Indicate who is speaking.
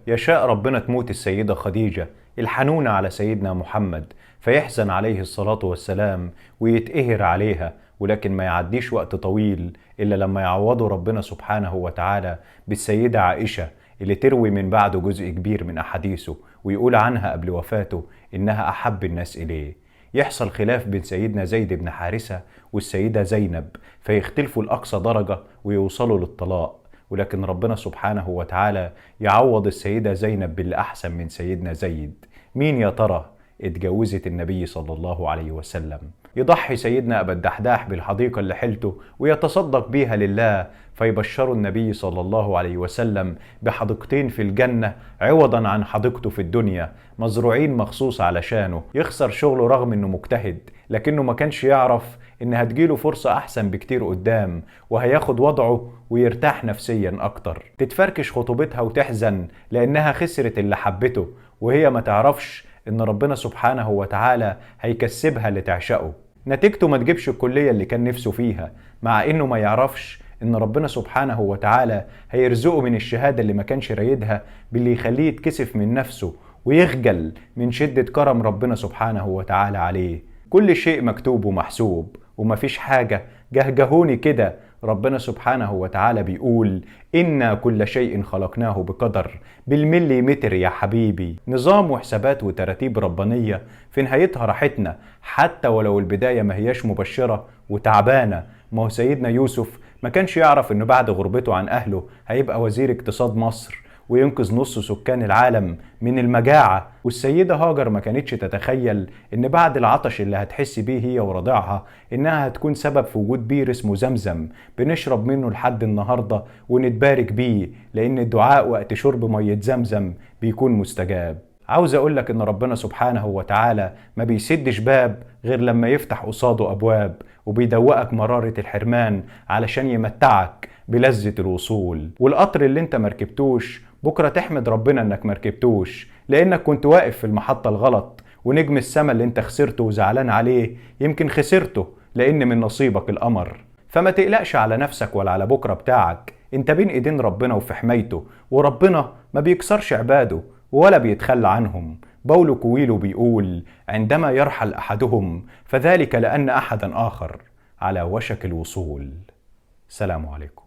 Speaker 1: يشاء ربنا تموت السيدة خديجة الحنونة على سيدنا محمد، فيحزن عليه الصلاة والسلام ويتقهر عليها، ولكن ما يعديش وقت طويل إلا لما يعوضه ربنا سبحانه وتعالى بالسيدة عائشة اللي تروي من بعده جزء كبير من أحاديثه، ويقول عنها قبل وفاته إنها أحب الناس إليه. يحصل خلاف بين سيدنا زيد بن حارثة والسيدة زينب، فيختلفوا لأقصى درجة ويوصلوا للطلاق، ولكن ربنا سبحانه وتعالى يعوض السيدة زينب باللي أحسن من سيدنا زيد. مين يا ترى اتجوزت النبي صلى الله عليه وسلم؟ يضحي سيدنا أبا الدحداح بالحديقة اللي حيلته ويتصدق بيها لله، فيبشروا النبي صلى الله عليه وسلم بحديقتين في الجنة عوضا عن حديقته في الدنيا، مزروعين مخصوص علشانه. يخسر شغله رغم انه مجتهد، لكنه ما كانش يعرف ان هتجيله فرصة احسن بكتير قدام، وهياخد وضعه ويرتاح نفسيا اكتر. تتفركش خطوبتها وتحزن لانها خسرت اللي حبته، وهي ما تعرفش ان ربنا سبحانه وتعالى هيكسبها اللي تعشقه. نتيجته ما تجيبش الكلية اللي كان نفسه فيها، مع انه ما يعرفش ان ربنا سبحانه وتعالى هيرزقه من الشهادة اللي ما كانش رايدها باللي يخليه يتكسف من نفسه ويخجل من شدة كرم ربنا سبحانه وتعالى عليه. كل شيء مكتوب ومحسوب، ومفيش حاجة جهجهوني كده. ربنا سبحانه وتعالى بيقول إنا كل شيء خلقناه بقدر، بالمليمتر يا حبيبي. نظام وحسابات وتراتيب ربانية في نهايتها راحتنا، حتى ولو البداية ما هياش مبشرة وتعبانة. ما هو سيدنا يوسف ما كانش يعرف إنه بعد غربته عن أهله هيبقى وزير اقتصاد مصر وينقذ نص سكان العالم من المجاعة. والسيدة هاجر ما كانتش تتخيل ان بعد العطش اللي هتحس بيه هي ورضيعها انها هتكون سبب في وجود بير اسمه زمزم بنشرب منه لحد النهاردة ونتبارك بيه، لان الدعاء وقت شرب مية زمزم بيكون مستجاب. عاوز اقولك ان ربنا سبحانه وتعالى ما بيسدش باب غير لما يفتح قصاده ابواب، وبيدوقك مرارة الحرمان علشان يمتعك بلذة الوصول. والقطر اللي انت مركبتوش بكرة تحمد ربنا انك مركبتوش، لانك كنت واقف في المحطة الغلط، ونجم السما اللي انت خسرته وزعلان عليه يمكن خسرته لان من نصيبك القمر. فما تقلقش على نفسك ولا على بكرة بتاعك، انت بين ايدين ربنا وفي حمايته، وربنا ما بيكسرش عباده ولا بيتخلى عنهم. باولو كويلو بيقول عندما يرحل احدهم فذلك لان احدا اخر على وشك الوصول. سلام عليكم.